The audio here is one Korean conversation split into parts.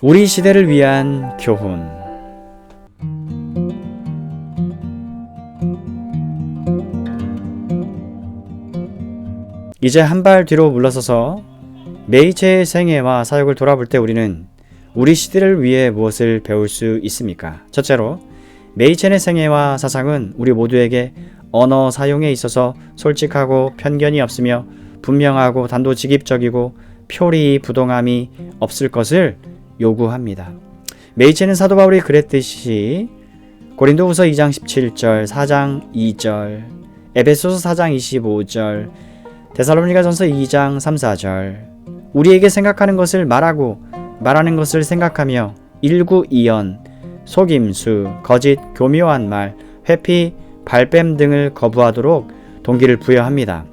우리 시대를 위한 교훈. 이제 한 발 뒤로 물러서서 메이체의 생애와 사역을 돌아볼 때 우리는 우리 시대를 위해 무엇을 배울 수 있습니까? 첫째로, 메이첸의 생애와 사상은 우리 모두에게 언어 사용에 있어서 솔직하고 편견이 없으며 분명하고 단도직입적이고 표리부동함이 없을 것을 요구합니다. 메이첸은 사도 바울이 그랬듯이 고린도후서 2장 17절, 4장 2절, 에베소서 4장 25절, 데살로니가전서 2장 3, 4절 우리에게 생각하는 것을 말하고 말하는 것을 생각하며 일구이연, 속임수, 거짓, 교묘한 말, 회피, 발뺌 등을 거부하도록 동기를 부여합니다.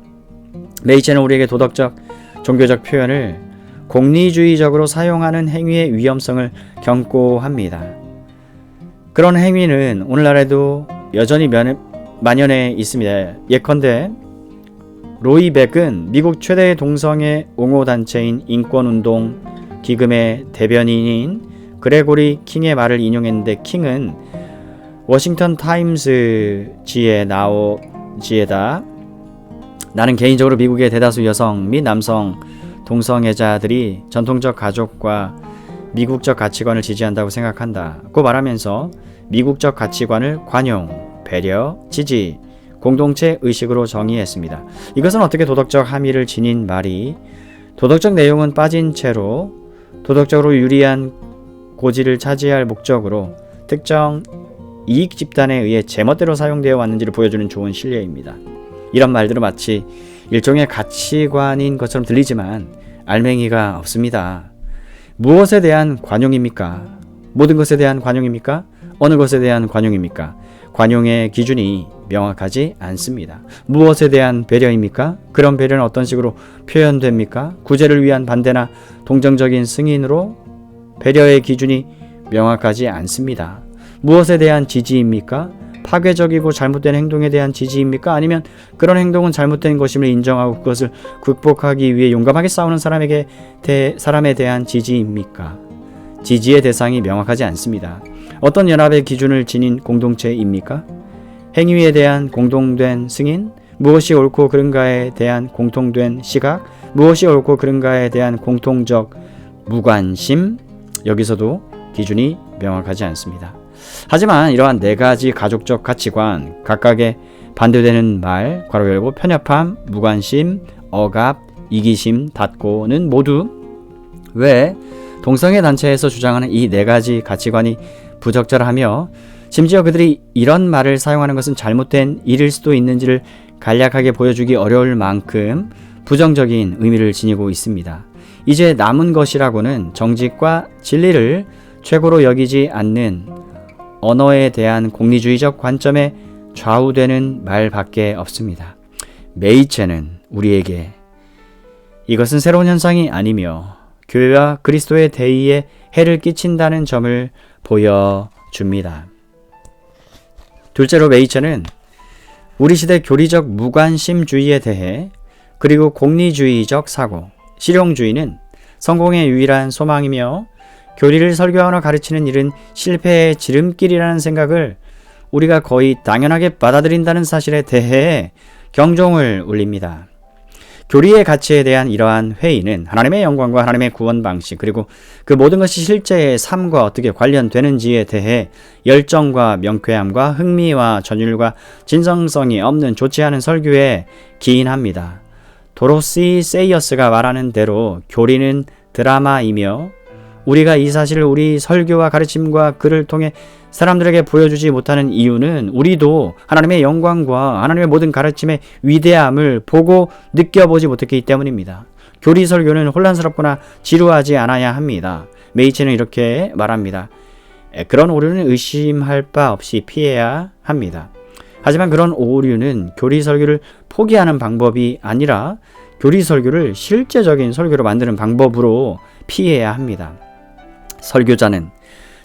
메이체는 우리에게 도덕적, 종교적 표현을 공리주의적으로 사용하는 행위의 위험성을 경고합니다. 그런 행위는 오늘날에도 여전히 만연해 있습니다. 예컨대 로이 백은 미국 최대 동성애 옹호단체인 인권운동 기금의 대변인인 그레고리 킹의 말을 인용했는데, 킹은 워싱턴 타임스 지에다 나는 개인적으로 미국의 대다수 여성 및 남성 동성애자들이 전통적 가족과 미국적 가치관을 지지한다고 생각한다고 말하면서 미국적 가치관을 관용, 배려, 지지, 공동체 의식으로 정의했습니다. 이것은 어떻게 도덕적 함의를 지닌 말이 도덕적 내용은 빠진 채로 도덕적으로 유리한 고지를 차지할 목적으로 특정 이익 집단에 의해 제멋대로 사용되어 왔는지를 보여주는 좋은 실례입니다. 이런 말들은 마치 일종의 가치관인 것처럼 들리지만 알맹이가 없습니다. 무엇에 대한 관용입니까? 모든 것에 대한 관용입니까? 어느 것에 대한 관용입니까? 관용의 기준이 명확하지 않습니다. 무엇에 대한 배려입니까? 그런 배려는 어떤 식으로 표현됩니까? 구제를 위한 반대나 동정적인 승인으로 배려의 기준이 명확하지 않습니다. 무엇에 대한 지지입니까? 파괴적이고 잘못된 행동에 대한 지지입니까? 아니면 그런 행동은 잘못된 것임을 인정하고 그것을 극복하기 위해 용감하게 싸우는 사람에 대한 지지입니까? 지지의 대상이 명확하지 않습니다. 어떤 연합의 기준을 지닌 공동체입니까? 행위에 대한 공동된 승인, 무엇이 옳고 그른가에 대한 공통된 시각, 무엇이 옳고 그른가에 대한 공통적 무관심, 여기서도 기준이 명확하지 않습니다. 하지만 이러한 네 가지 가족적 가치관, 각각의 반대되는 말, 괄호 열고 편협함, 무관심, 억압, 이기심, 닫고는 모두 왜 동성애 단체에서 주장하는 이 네 가지 가치관이 부적절하며 심지어 그들이 이런 말을 사용하는 것은 잘못된 일일 수도 있는지를 간략하게 보여주기 어려울 만큼 부정적인 의미를 지니고 있습니다. 이제 남은 것이라고는 정직과 진리를 최고로 여기지 않는 언어에 대한 공리주의적 관점에 좌우되는 말밖에 없습니다. 메이체는 우리에게 이것은 새로운 현상이 아니며 교회와 그리스도의 대의에 해를 끼친다는 점을 보여줍니다. 둘째로, 메이체는 우리 시대 교리적 무관심주의에 대해, 그리고 공리주의적 사고, 실용주의는 성공의 유일한 소망이며 교리를 설교하거나 가르치는 일은 실패의 지름길이라는 생각을 우리가 거의 당연하게 받아들인다는 사실에 대해 경종을 울립니다. 교리의 가치에 대한 이러한 회의는 하나님의 영광과 하나님의 구원 방식, 그리고 그 모든 것이 실제의 삶과 어떻게 관련되는지에 대해 열정과 명쾌함과 흥미와 전율과 진정성이 없는 좋지 않은 설교에 기인합니다. 도로시 세이어스가 말하는 대로 교리는 드라마이며 우리가 이 사실을 우리 설교와 가르침과 글을 통해 사람들에게 보여주지 못하는 이유는 우리도 하나님의 영광과 하나님의 모든 가르침의 위대함을 보고 느껴보지 못했기 때문입니다. 교리 설교는 혼란스럽거나 지루하지 않아야 합니다. 메이체는 이렇게 말합니다. 그런 오류는 의심할 바 없이 피해야 합니다. 하지만 그런 오류는 교리 설교를 포기하는 방법이 아니라 교리 설교를 실제적인 설교로 만드는 방법으로 피해야 합니다. 설교자는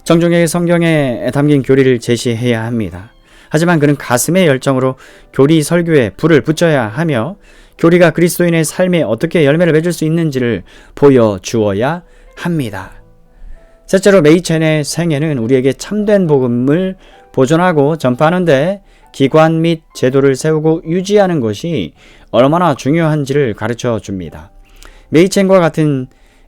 정중하게 성경에 담긴 교리를 제시해야 합니다. 하지만 그는 가슴의 열정으로 교리 설교에 불을 붙여야 하며 교리가 그리스도인의 삶에 어떻게 열매를 맺을 수 있는지를 보여주어야 합니다. 셋째로 메이첸의 생애는 우리에게 참된 복음을 보존하고 전파하는데 기관 및 제도를 세우고 유지하는 것이 얼마나 중요한지를 가르쳐 줍니다. 메이첸과 같은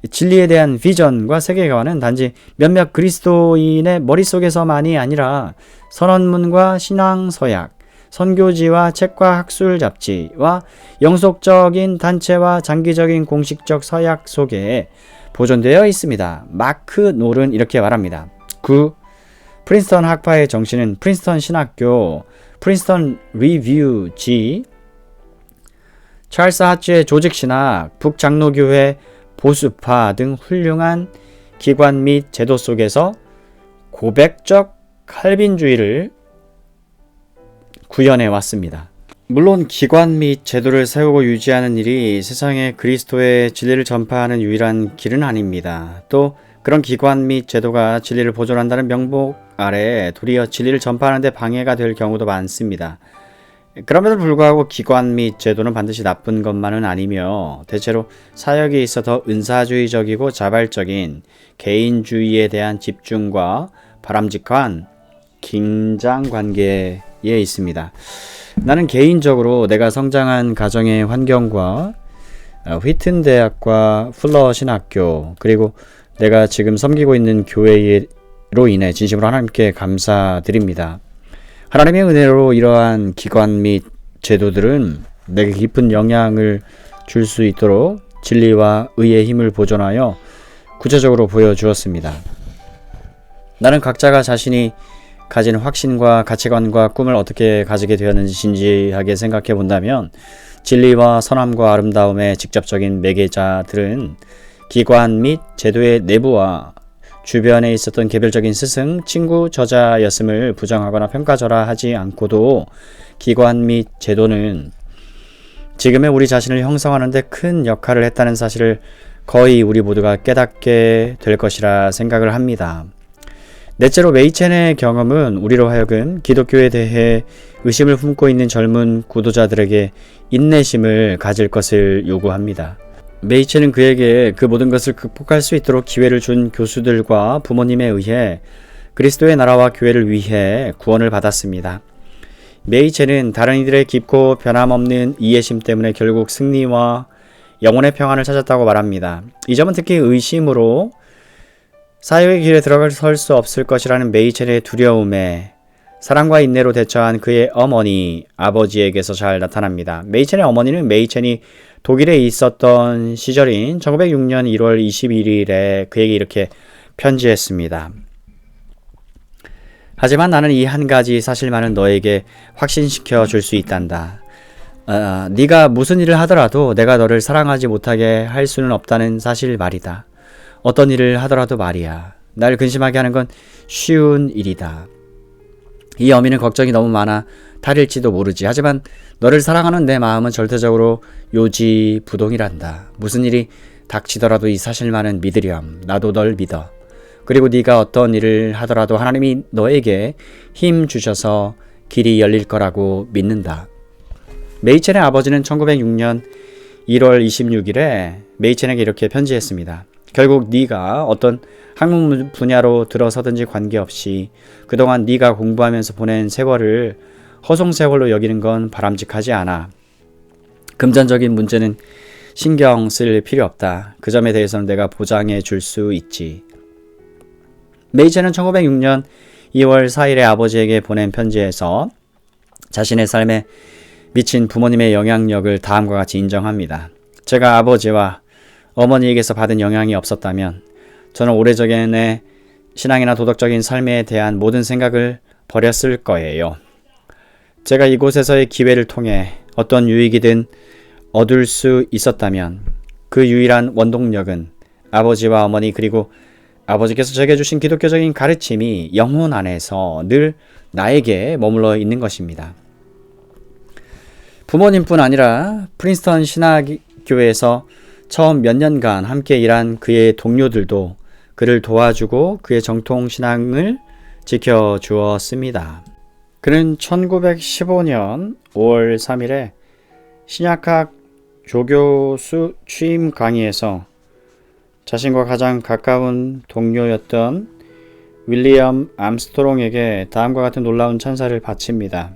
진리에 대한 비전과 세계관은 단지 몇몇 그리스도인의 머릿속에서만이 아니라 선언문과 신앙 서약, 선교지와 책과 학술 잡지와 영속적인 단체와 장기적인 공식적 서약 속에 보존되어 있습니다. 마크 놀은 이렇게 말합니다. 9. 프린스턴 학파의 정신은 프린스턴 신학교, 프린스턴 리뷰지, 찰스 하츠의 조직신학, 북장로교회, 보수파 등 훌륭한 기관 및 제도 속에서 고백적 칼빈주의를 구현해 왔습니다. 물론 기관 및 제도를 세우고 유지하는 일이 세상에 그리스도의 진리를 전파하는 유일한 길은 아닙니다. 또 그런 기관 및 제도가 진리를 보존한다는 명목 아래 도리어 진리를 전파하는 데 방해가 될 경우도 많습니다. 그럼에도 불구하고 기관 및 제도는 반드시 나쁜 것만은 아니며 대체로 사역에 있어 더 은사주의적이고 자발적인 개인주의에 대한 집중과 바람직한 긴장관계에 있습니다. 나는 개인적으로 내가 성장한 가정의 환경과 휘튼 대학과 풀러 신학교 그리고 내가 지금 섬기고 있는 교회로 인해 진심으로 하나님께 감사드립니다. 하나님의 은혜로 이러한 기관 및 제도들은 내게 깊은 영향을 줄 수 있도록 진리와 의의 힘을 보존하여 구체적으로 보여주었습니다. 나는 각자가 자신이 가진 확신과 가치관과 꿈을 어떻게 가지게 되었는지 진지하게 생각해 본다면 진리와 선함과 아름다움의 직접적인 매개자들은 기관 및 제도의 내부와 주변에 있었던 개별적인 스승, 친구, 저자였음을 부정하거나 평가절하하지 않고도 기관 및 제도는 지금의 우리 자신을 형성하는 데 큰 역할을 했다는 사실을 거의 우리 모두가 깨닫게 될 것이라 생각을 합니다. 넷째로 메이첸의 경험은 우리로 하여금 기독교에 대해 의심을 품고 있는 젊은 구도자들에게 인내심을 가질 것을 요구합니다. 메이첸은 그에게 그 모든 것을 극복할 수 있도록 기회를 준 교수들과 부모님에 의해 그리스도의 나라와 교회를 위해 구원을 받았습니다. 메이첸은 다른 이들의 깊고 변함없는 이해심 때문에 결국 승리와 영혼의 평안을 찾았다고 말합니다. 이 점은 특히 의심으로 사회의 길에 들어설 수 없을 것이라는 메이첸의 두려움에 사랑과 인내로 대처한 그의 어머니, 아버지에게서 잘 나타납니다. 메이첸의 어머니는 메이첸이 독일에 있었던 시절인 1906년 1월 21일에 그에게 이렇게 편지했습니다. 하지만 나는 이 한 가지 사실만은 너에게 확신시켜 줄 수 있단다. 네가 무슨 일을 하더라도 내가 너를 사랑하지 못하게 할 수는 없다는 사실 말이다. 어떤 일을 하더라도 말이야. 날 근심하게 하는 건 쉬운 일이다. 이 어미는 걱정이 너무 많아 탈일지도 모르지. 하지만 너를 사랑하는 내 마음은 절대적으로 요지부동이란다. 무슨 일이 닥치더라도 이 사실만은 믿으렴. 나도 널 믿어. 그리고 네가 어떤 일을 하더라도 하나님이 너에게 힘 주셔서 길이 열릴 거라고 믿는다. 메이첸의 아버지는 1906년 1월 26일에 메이첸에게 이렇게 편지했습니다. 결국 네가 어떤 학문 분야로 들어서든지 관계없이 그동안 네가 공부하면서 보낸 세월을 허송세월로 여기는 건 바람직하지 않아. 금전적인 문제는 신경 쓸 필요 없다. 그 점에 대해서는 내가 보장해 줄 수 있지. 메이첸은 1906년 2월 4일에 아버지에게 보낸 편지에서 자신의 삶에 미친 부모님의 영향력을 다음과 같이 인정합니다. 제가 아버지와 어머니에게서 받은 영향이 없었다면 저는 오래전에 신앙이나 도덕적인 삶에 대한 모든 생각을 버렸을 거예요. 제가 이곳에서의 기회를 통해 어떤 유익이든 얻을 수 있었다면 그 유일한 원동력은 아버지와 어머니 그리고 아버지께서 제게 주신 기독교적인 가르침이 영혼 안에서 늘 나에게 머물러 있는 것입니다. 부모님뿐 아니라 프린스턴 신학교에서 처음 몇 년간 함께 일한 그의 동료들도 그를 도와주고 그의 정통 신앙을 지켜주었습니다. 그는 1915년 5월 3일에 신약학 조교수 취임 강의에서 자신과 가장 가까운 동료였던 윌리엄 암스트롱에게 다음과 같은 놀라운 찬사를 바칩니다.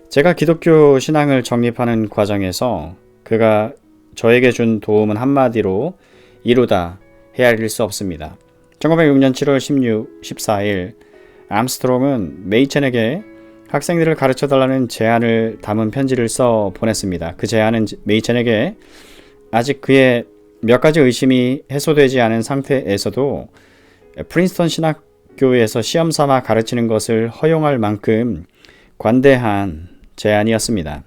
제가 기독교 신앙을 정립하는 과정에서 그가 저에게 준 도움은 한마디로 이루다 헤아릴 수 없습니다. 1906년 7월 14일 암스트롱은 메이첸에게 학생들을 가르쳐달라는 제안을 담은 편지를 써 보냈습니다. 그 제안은 메이첸에게 아직 그의 몇 가지 의심이 해소되지 않은 상태에서도 프린스턴 신학교에서 시험 삼아 가르치는 것을 허용할 만큼 관대한 제안이었습니다.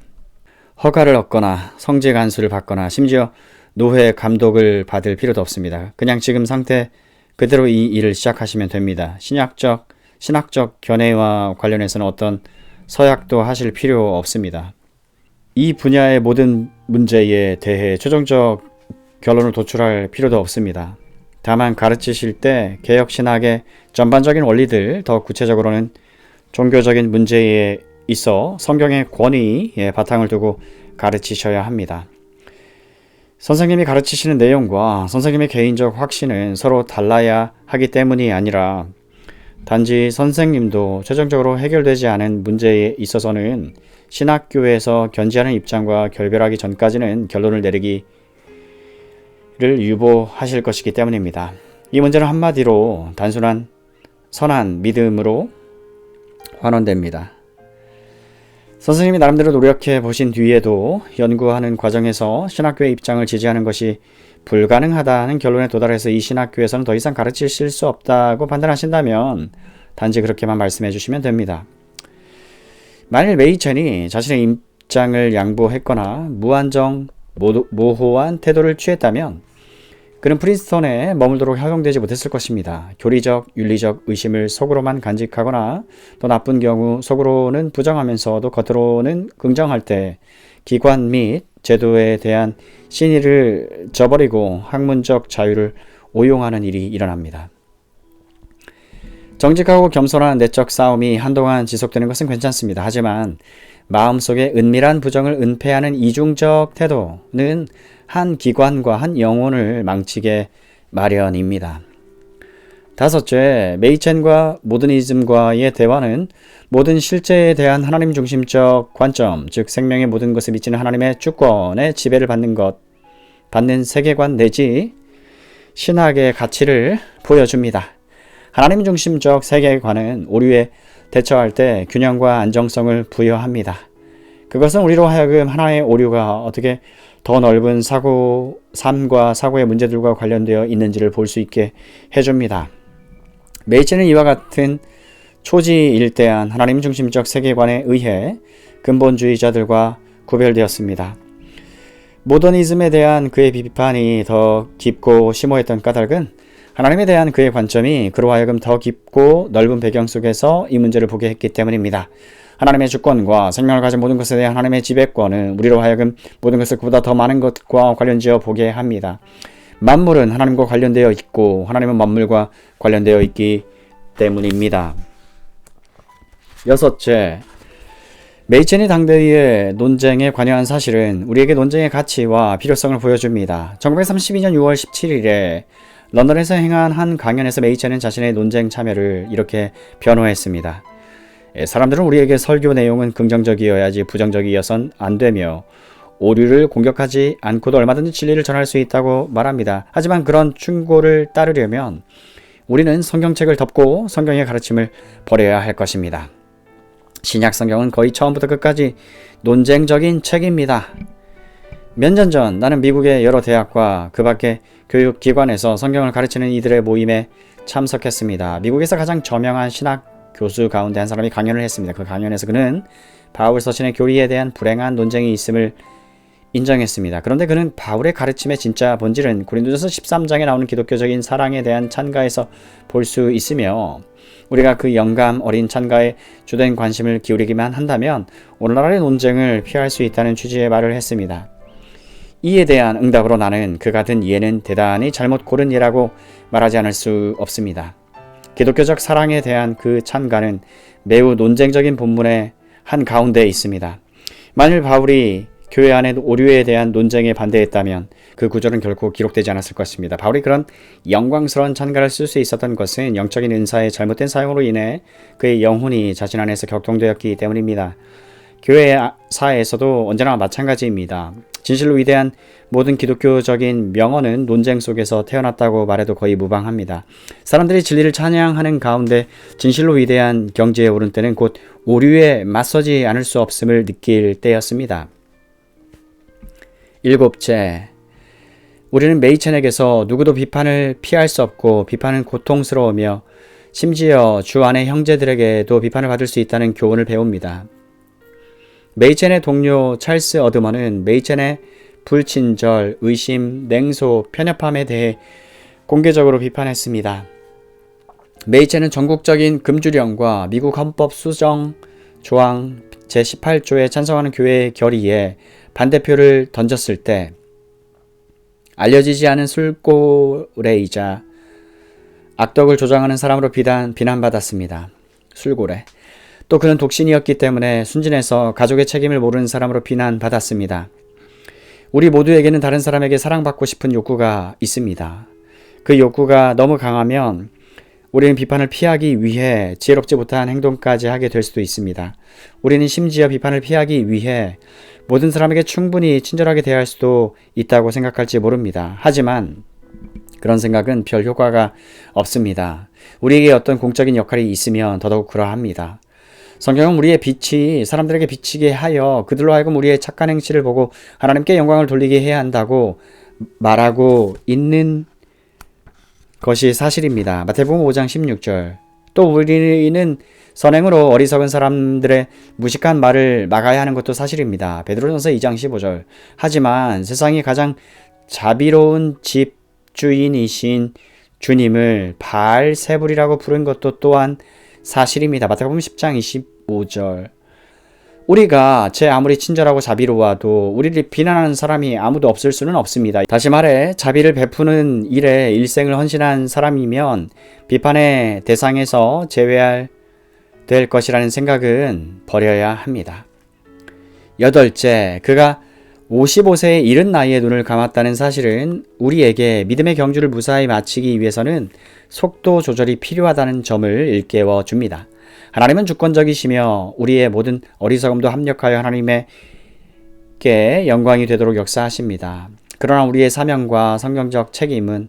허가를 얻거나 성직 안수를 받거나 심지어 노회 감독을 받을 필요도 없습니다. 그냥 지금 상태 그대로 이 일을 시작하시면 됩니다. 신학적 견해와 관련해서는 어떤 서약도 하실 필요 없습니다. 이 분야의 모든 문제에 대해 최종적 결론을 도출할 필요도 없습니다. 다만 가르치실 때 개혁신학의 전반적인 원리들, 더 구체적으로는 종교적인 문제에 있어 성경의 권위에 바탕을 두고 가르치셔야 합니다. 선생님이 가르치시는 내용과 선생님의 개인적 확신은 서로 달라야 하기 때문이 아니라 단지 선생님도 최종적으로 해결되지 않은 문제에 있어서는 신학교에서 견지하는 입장과 결별하기 전까지는 결론을 내리기를 유보하실 것이기 때문입니다. 이 문제는 한마디로 단순한 선한 믿음으로 환원됩니다. 선생님이 나름대로 노력해 보신 뒤에도 연구하는 과정에서 신학교의 입장을 지지하는 것이 불가능하다는 결론에 도달해서 이 신학교에서는 더 이상 가르치실 수 없다고 판단하신다면 단지 그렇게만 말씀해 주시면 됩니다. 만일 메이첸이 자신의 입장을 양보했거나 무한정 모호한 태도를 취했다면 그는 프린스턴에 머물도록 허용되지 못했을 것입니다. 교리적, 윤리적 의심을 속으로만 간직하거나 더 나쁜 경우 속으로는 부정하면서도 겉으로는 긍정할 때 기관 및 제도에 대한 신의를 저버리고 학문적 자유를 오용하는 일이 일어납니다. 정직하고 겸손한 내적 싸움이 한동안 지속되는 것은 괜찮습니다. 하지만 마음속에 은밀한 부정을 은폐하는 이중적 태도는 한 기관과 한 영혼을 망치게 마련입니다. 다섯째, 메이첸과 모더니즘과의 대화는 모든 실제에 대한 하나님 중심적 관점, 즉 생명의 모든 것을 미치는 하나님의 주권의 지배를 받는 세계관 내지 신학의 가치를 보여줍니다. 하나님 중심적 세계관은 오류에 대처할 때 균형과 안정성을 부여합니다. 그것은 우리로 하여금 하나의 오류가 어떻게 더 넓은 삶과 사고의 문제들과 관련되어 있는지를 볼 수 있게 해줍니다. 메이첸은 이와 같은 초지일대한 하나님 중심적 세계관에 의해 근본주의자들과 구별되었습니다. 모더니즘에 대한 그의 비판이 더 깊고 심오했던 까닭은 하나님에 대한 그의 관점이 그로 하여금 더 깊고 넓은 배경 속에서 이 문제를 보게 했기 때문입니다. 하나님의 주권과 생명을 가진 모든 것에 대한 하나님의 지배권은 우리로 하여금 모든 것을 그보다 더 많은 것과 관련지어 보게 합니다. 만물은 하나님과 관련되어 있고 하나님은 만물과 관련되어 있기 때문입니다. 여섯째, 메이첸이 당대의 논쟁에 관여한 사실은 우리에게 논쟁의 가치와 필요성을 보여줍니다. 1932년 6월 17일에 런던에서 행한 한 강연에서 메이첸은 자신의 논쟁 참여를 이렇게 변호했습니다. 사람들은 우리에게 설교 내용은 긍정적이어야지 부정적이어선 안 되며 오류를 공격하지 않고도 얼마든지 진리를 전할 수 있다고 말합니다. 하지만 그런 충고를 따르려면 우리는 성경책을 덮고 성경의 가르침을 버려야 할 것입니다. 신약 성경은 거의 처음부터 끝까지 논쟁적인 책입니다. 몇 년 전 나는 미국의 여러 대학과 그 밖의 교육기관에서 성경을 가르치는 이들의 모임에 참석했습니다. 미국에서 가장 저명한 신학 교수 가운데 한 사람이 강연을 했습니다. 그 강연에서 그는 바울 서신의 교리에 대한 불행한 논쟁이 있음을 인정했습니다. 그런데 그는 바울의 가르침의 진짜 본질은 고린도전서 13장에 나오는 기독교적인 사랑에 대한 찬가에서 볼 수 있으며 우리가 그 영감 어린 찬가에 주된 관심을 기울이기만 한다면 오늘날의 논쟁을 피할 수 있다는 취지의 말을 했습니다. 이에 대한 응답으로 나는 그가 든 예는 대단히 잘못 고른 예라고 말하지 않을 수 없습니다. 기독교적 사랑에 대한 그 찬가는 매우 논쟁적인 본문의 한 가운데에 있습니다. 만일 바울이 교회 안에 오류에 대한 논쟁에 반대했다면 그 구절은 결코 기록되지 않았을 것입니다. 바울이 그런 영광스러운 찬가를 쓸 수 있었던 것은 영적인 은사의 잘못된 사용으로 인해 그의 영혼이 자신 안에서 격동되었기 때문입니다. 교회사에서도 언제나 마찬가지입니다. 진실로 위대한 모든 기독교적인 명언은 논쟁 속에서 태어났다고 말해도 거의 무방합니다. 사람들이 진리를 찬양하는 가운데 진실로 위대한 경지에 오른 때는 곧 오류에 맞서지 않을 수 없음을 느낄 때였습니다. 일곱째, 우리는 메이첸에게서 누구도 비판을 피할 수 없고 비판은 고통스러우며 심지어 주 안의 형제들에게도 비판을 받을 수 있다는 교훈을 배웁니다. 메이첸의 동료 찰스 어드먼은 메이첸의 불친절, 의심, 냉소, 편협함에 대해 공개적으로 비판했습니다. 메이첸은 전국적인 금주령과 미국 헌법 수정 조항 제18조에 찬성하는 교회의 결의에 반대표를 던졌을 때 알려지지 않은 술고래이자 악덕을 조장하는 사람으로 비난받았습니다. 술고래. 또 그는 독신이었기 때문에 순진해서 가족의 책임을 모르는 사람으로 비난받았습니다. 우리 모두에게는 다른 사람에게 사랑받고 싶은 욕구가 있습니다. 그 욕구가 너무 강하면 우리는 비판을 피하기 위해 지혜롭지 못한 행동까지 하게 될 수도 있습니다. 우리는 심지어 비판을 피하기 위해 모든 사람에게 충분히 친절하게 대할 수도 있다고 생각할지 모릅니다. 하지만 그런 생각은 별 효과가 없습니다. 우리에게 어떤 공적인 역할이 있으면 더더욱 그러합니다. 성경은 우리의 빛이 사람들에게 비치게 하여 그들로 하여금 우리의 착한 행실을 보고 하나님께 영광을 돌리게 해야 한다고 말하고 있는 것이 사실입니다. 마태복음 5장 16절. 또 우리는 선행으로 어리석은 사람들의 무식한 말을 막아야 하는 것도 사실입니다. 베드로전서 2장 15절. 하지만 세상이 가장 자비로운 집주인이신 주님을 바알세불이라고 부른 것도 또한 사실입니다. 마태복음 10장 25절. 우리가 제 아무리 친절하고 자비로워도 우리를 비난하는 사람이 아무도 없을 수는 없습니다. 다시 말해 자비를 베푸는 일에 일생을 헌신한 사람이면 비판의 대상에서 제외할 될 것이라는 생각은 버려야 합니다. 여덟째, 그가 55세의 이른 나이에 눈을 감았다는 사실은 우리에게 믿음의 경주를 무사히 마치기 위해서는 속도 조절이 필요하다는 점을 일깨워 줍니다. 하나님은 주권적이시며 우리의 모든 어리석음도 합력하여 하나님께 영광이 되도록 역사하십니다. 그러나 우리의 사명과 성경적 책임은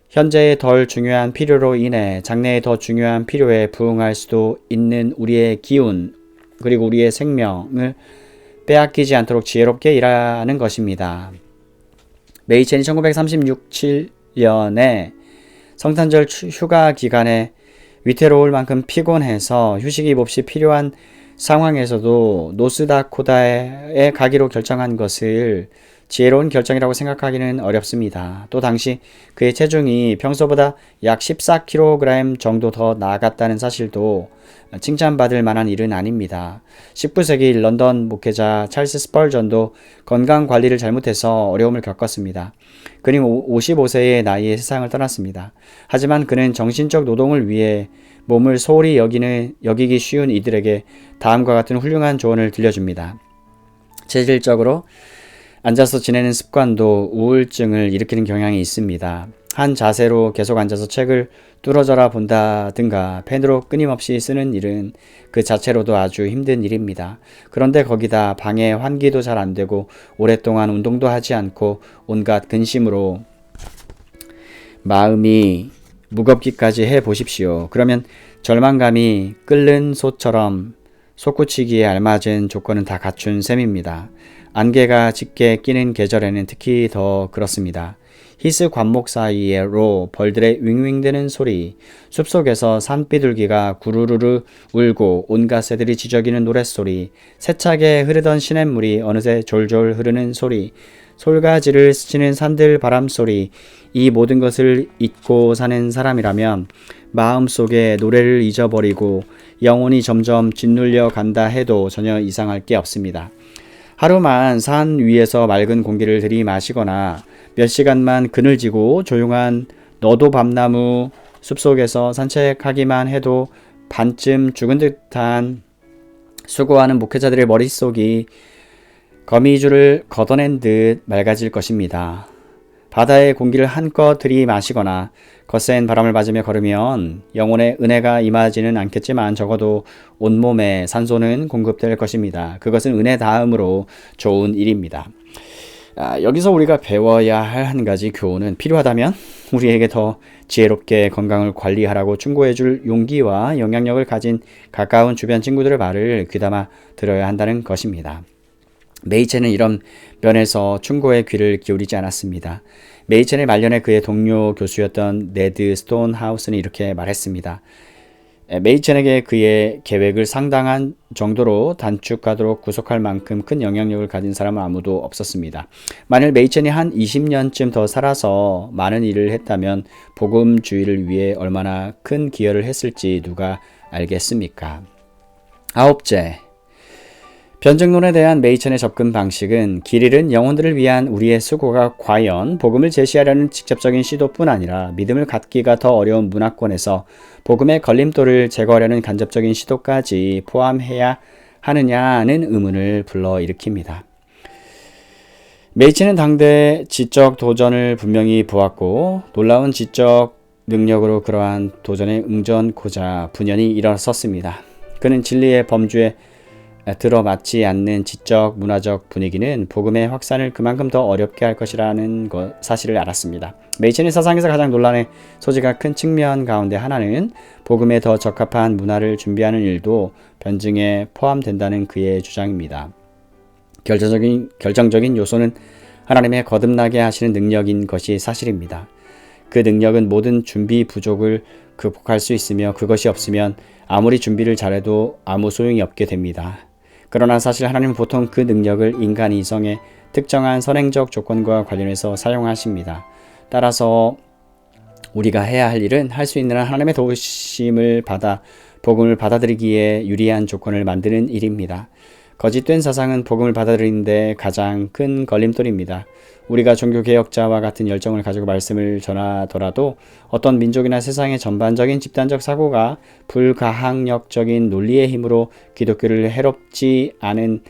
현재의 덜 중요한 필요로 인해 장래의 더 중요한 필요에 부응할 수도 있는 우리의 기운 그리고 우리의 생명을 빼앗기지 않도록 지혜롭게 일하는 것입니다. 메이첸이 1936-7년에 성탄절 휴가 기간에 위태로울 만큼 피곤해서 휴식이 몹시 필요한 상황에서도 노스다코다에 가기로 결정한 것을 지혜로운 결정이라고 생각하기는 어렵습니다. 또 당시 그의 체중이 평소보다 약 14kg 정도 더 나아갔다는 사실도 칭찬받을 만한 일은 아닙니다. 19세기 런던 목회자 찰스 스펄전도 건강 관리를 잘못해서 어려움을 겪었습니다. 그는 55세의 나이에 세상을 떠났습니다. 하지만 그는 정신적 노동을 위해 몸을 소홀히 여기기 쉬운 이들에게 다음과 같은 훌륭한 조언을 들려줍니다. 체질적으로 앉아서 지내는 습관도 우울증을 일으키는 경향이 있습니다. 한 자세로 계속 앉아서 책을 뚫어져라 본다든가 펜으로 끊임없이 쓰는 일은 그 자체로도 아주 힘든 일입니다. 그런데 거기다 방에 환기도 잘 안 되고 오랫동안 운동도 하지 않고 온갖 근심으로 마음이 무겁기까지 해보십시오. 그러면 절망감이 끓는 솥처럼 솟구치기에 알맞은 조건은 다 갖춘 셈입니다. 안개가 짙게 끼는 계절에는 특히 더 그렇습니다. 히스 관목 사이로 벌들의 윙윙대는 소리, 숲속에서 산비둘기가 구르르르 울고 온갖 새들이 지저귀는 노랫소리, 세차게 흐르던 시냇물이 어느새 졸졸 흐르는 소리, 솔가지를 스치는 산들 바람소리, 이 모든 것을 잊고 사는 사람이라면 마음속에 노래를 잊어버리고 영혼이 점점 짓눌려 간다 해도 전혀 이상할 게 없습니다. 하루만 산 위에서 맑은 공기를 들이마시거나 몇 시간만 그늘지고 조용한 너도 밤나무 숲속에서 산책하기만 해도 반쯤 죽은 듯한 수고하는 목회자들의 머릿속이 거미줄을 걷어낸 듯 맑아질 것입니다. 바다의 공기를 한껏 들이마시거나 거센 바람을 맞으며 걸으면 영혼의 은혜가 임하지는 않겠지만 적어도 온몸에 산소는 공급될 것입니다. 그것은 은혜 다음으로 좋은 일입니다. 여기서 우리가 배워야 할 한 가지 교훈은 필요하다면 우리에게 더 지혜롭게 건강을 관리하라고 충고해 줄 용기와 영향력을 가진 가까운 주변 친구들의 말을 귀담아 들어야 한다는 것입니다. 메이첸은 이런 면에서 충고에 귀를 기울이지 않았습니다. 메이첸의 말년에 그의 동료 교수였던 네드 스톤하우스는 이렇게 말했습니다. 메이첸에게 그의 계획을 상당한 정도로 단축하도록 구속할 만큼 큰 영향력을 가진 사람은 아무도 없었습니다. 만일 메이첸이 한 20년쯤 더 살아서 많은 일을 했다면 복음주의를 위해 얼마나 큰 기여를 했을지 누가 알겠습니까? 아홉째, 변증론에 대한 메이첸의 접근 방식은 길 잃은 영혼들을 위한 우리의 수고가 과연 복음을 제시하려는 직접적인 시도뿐 아니라 믿음을 갖기가 더 어려운 문화권에서 복음의 걸림돌을 제거하려는 간접적인 시도까지 포함해야 하느냐는 의문을 불러일으킵니다. 메이첸은 당대 지적 도전을 분명히 보았고 놀라운 지적 능력으로 그러한 도전에 응전코자 분연히 일어섰습니다. 그는 진리의 범주에 들어맞지 않는 지적 문화적 분위기는 복음의 확산을 그만큼 더 어렵게 할 것이라는 사실을 알았습니다. 메이첸의 사상에서 가장 논란의 소지가 큰 측면 가운데 하나는 복음에 더 적합한 문화를 준비하는 일도 변증에 포함된다는 그의 주장입니다. 결정적인 요소는 하나님의 거듭나게 하시는 능력인 것이 사실입니다. 그 능력은 모든 준비 부족을 극복할 수 있으며 그것이 없으면 아무리 준비를 잘해도 아무 소용이 없게 됩니다. 그러나 사실 하나님은 보통 그 능력을 인간 이성의 특정한 선행적 조건과 관련해서 사용하십니다. 따라서 우리가 해야 할 일은 할 수 있는 한 하나님의 도우심을 받아 복음을 받아들이기에 유리한 조건을 만드는 일입니다. 거짓된 사상은 복음을 받아들이는데 가장 큰 걸림돌입니다. 우리가 종교개혁자와 같은 열정을 가지고 말씀을 전하더라도 어떤 민족이나 세상의 전반적인 집단적 사고가 불가항력적인 논리의 힘으로 기독교를 해롭지 않은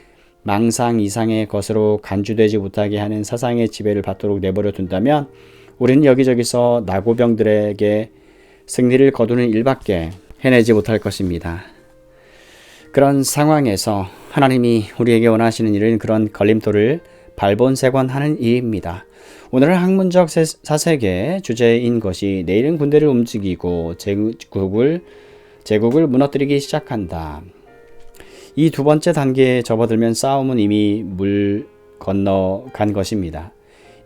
망상 이상의 것으로 간주되지 못하게 하는 사상의 지배를 받도록 내버려 둔다면 우리는 여기저기서 나고병들에게 승리를 거두는 일밖에 해내지 못할 것입니다. 그런 상황에서 하나님이 우리에게 원하시는 일은 그런 걸림돌을 발본색원하는 일입니다. 오늘은 학문적 사색의 주제인 것이 내일은 군대를 움직이고 제국을 무너뜨리기 시작한다. 이 두 번째 단계에 접어들면 싸움은 이미 물 건너간 것입니다.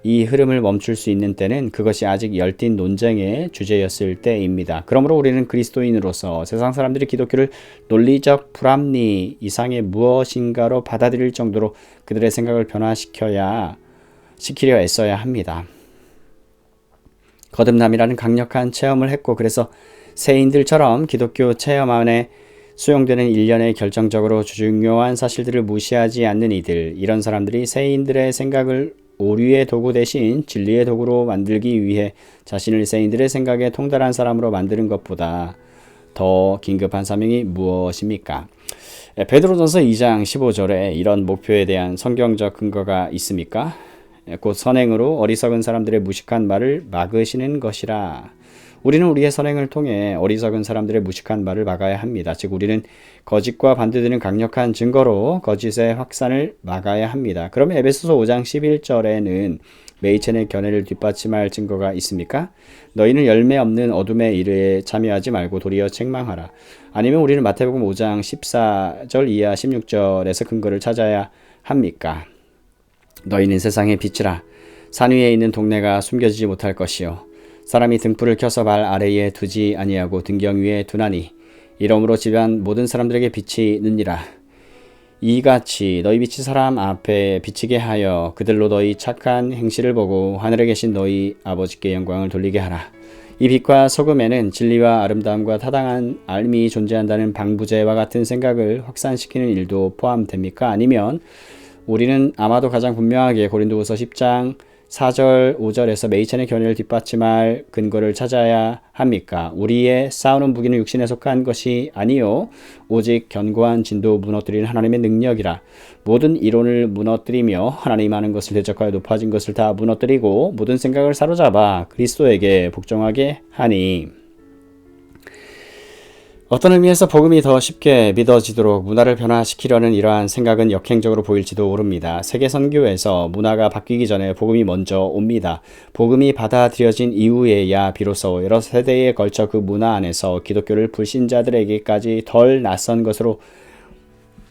이 흐름을 멈출 수 있는 때는 그것이 아직 열띤 논쟁의 주제였을 때입니다. 그러므로 우리는 그리스도인으로서 세상 사람들이 기독교를 논리적 불합리 이상의 무엇인가로 받아들일 정도로 그들의 생각을 변화시키려 애써야 합니다. 거듭남이라는 강력한 체험을 했고 그래서 세인들처럼 기독교 체험 안에 수용되는 일련의 결정적으로 중요한 사실들을 무시하지 않는 이런 사람들이 세인들의 생각을 오류의 도구 대신 진리의 도구로 만들기 위해 자신을 세인들의 생각에 통달한 사람으로 만드는 것보다 더 긴급한 사명이 무엇입니까? 베드로전서 2장 15절에 이런 목표에 대한 성경적 근거가 있습니까? 곧 선행으로 어리석은 사람들의 무식한 말을 막으시는 것이라. 우리는 우리의 선행을 통해 어리석은 사람들의 무식한 말을 막아야 합니다. 즉 우리는 거짓과 반대되는 강력한 증거로 거짓의 확산을 막아야 합니다. 그러면 에베소서 5장 11절에는 메이첸의 견해를 뒷받침할 증거가 있습니까? 너희는 열매 없는 어둠의 일에 참여하지 말고 도리어 책망하라. 아니면 우리는 마태복음 5장 14절 이하 16절에서 근거를 찾아야 합니까? 너희는 세상의 빛이라. 산 위에 있는 동네가 숨겨지지 못할 것이요 사람이 등불을 켜서 발 아래에 두지 아니하고 등경 위에 두나니 이러므로 집안 모든 사람들에게 빛이 느니라. 이같이 너희 빛이 사람 앞에 비치게 하여 그들로 너희 착한 행실을 보고 하늘에 계신 너희 아버지께 영광을 돌리게 하라. 이 빛과 소금에는 진리와 아름다움과 타당한 알미 존재한다는 방부제와 같은 생각을 확산시키는 일도 포함됩니까? 아니면 우리는 아마도 가장 분명하게 고린도후서 10장 4절, 5절에서 메이첸의 견해를 뒷받침할 근거를 찾아야 합니까? 우리의 싸우는 무기는 육신에 속한 것이 아니요 오직 견고한 진도 무너뜨리는 하나님의 능력이라. 모든 이론을 무너뜨리며 하나님 하는 것을 대적하여 높아진 것을 다 무너뜨리고 모든 생각을 사로잡아 그리스도에게 복종하게 하니. 어떤 의미에서 복음이 더 쉽게 믿어지도록 문화를 변화시키려는 이러한 생각은 역행적으로 보일지도 모릅니다. 세계 선교에서 문화가 바뀌기 전에 복음이 먼저 옵니다. 복음이 받아들여진 이후에야 비로소 여러 세대에 걸쳐 그 문화 안에서 기독교를 불신자들에게까지 덜 낯선 것으로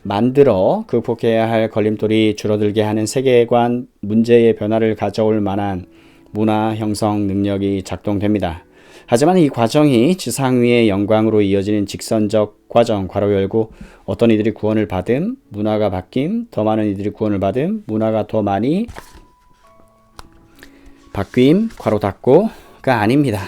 만들어 극복해야 할 걸림돌이 줄어들게 하는 세계관 문제의 변화를 가져올 만한 문화 형성 능력이 작동됩니다. 하지만 이 과정이 지상 위의 영광으로 이어지는 직선적 과정, 괄호 열고, 어떤 이들이 구원을 받음, 문화가 바뀜, 더 많은 이들이 구원을 받음, 문화가 더 많이 바뀜, 괄호 닫고가 아닙니다.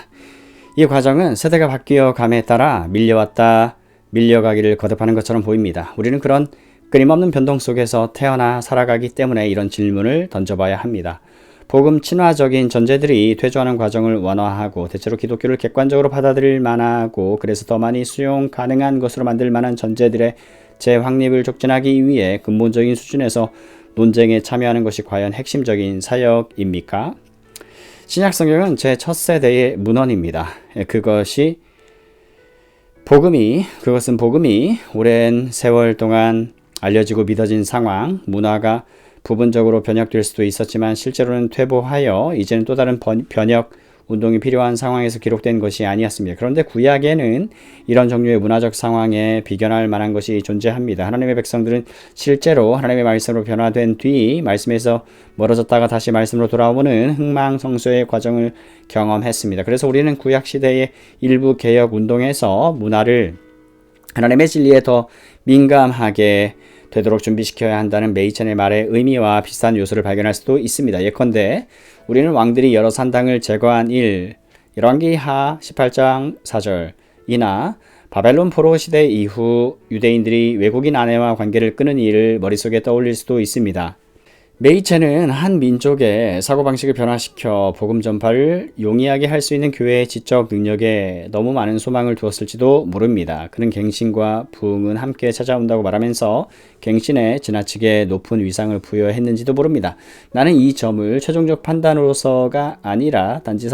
이 과정은 세대가 바뀌어 감에 따라 밀려왔다 밀려가기를 거듭하는 것처럼 보입니다. 우리는 그런 끊임없는 변동 속에서 태어나 살아가기 때문에 이런 질문을 던져봐야 합니다. 복음 친화적인 전제들이 퇴조하는 과정을 완화하고 대체로 기독교를 객관적으로 받아들일 만하고 그래서 더 많이 수용 가능한 것으로 만들 만한 전제들의 재확립을 촉진하기 위해 근본적인 수준에서 논쟁에 참여하는 것이 과연 핵심적인 사역입니까? 신약 성경은 제 첫 세대의 문헌입니다. 그것은 복음이 오랜 세월 동안 알려지고 믿어진 상황, 문화가 부분적으로 변혁될 수도 있었지만 실제로는 퇴보하여 이제는 또 다른 변혁 운동이 필요한 상황에서 기록된 것이 아니었습니다. 그런데 구약에는 이런 종류의 문화적 상황에 비견할 만한 것이 존재합니다. 하나님의 백성들은 실제로 하나님의 말씀으로 변화된 뒤 말씀에서 멀어졌다가 다시 말씀으로 돌아오는 흥망성쇠의 과정을 경험했습니다. 그래서 우리는 구약시대의 일부 개혁 운동에서 문화를 하나님의 진리에 더 민감하게 되도록 준비시켜야 한다는 메이첸의 말의 의미와 비슷한 요소를 발견할 수도 있습니다. 예컨대 우리는 왕들이 여러 산당을 제거한 일, 열왕기하 18장 4절 이나 바벨론 포로 시대 이후 유대인들이 외국인 아내와 관계를 끊은 일을 머릿속에 떠올릴 수도 있습니다. 메이첸은 한 민족의 사고방식을 변화시켜 복음 전파를 용이하게 할 수 있는 교회의 지적 능력에 너무 많은 소망을 두었을지도 모릅니다. 그는 갱신과 부흥은 함께 찾아온다고 말하면서 갱신에 지나치게 높은 위상을 부여했는지도 모릅니다. 나는 이 점을 최종적 판단으로서가 아니라 단지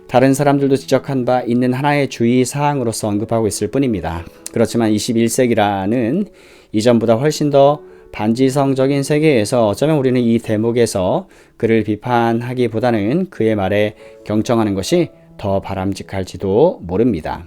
다른 사람들도 지적한 바 있는 하나의 주의사항으로서 언급하고 있을 뿐입니다. 그렇지만 21세기라는 이전보다 훨씬 더 반지성적인 세계에서 어쩌면 우리는 이 대목에서 그를 비판하기보다는 그의 말에 경청하는 것이 더 바람직할지도 모릅니다.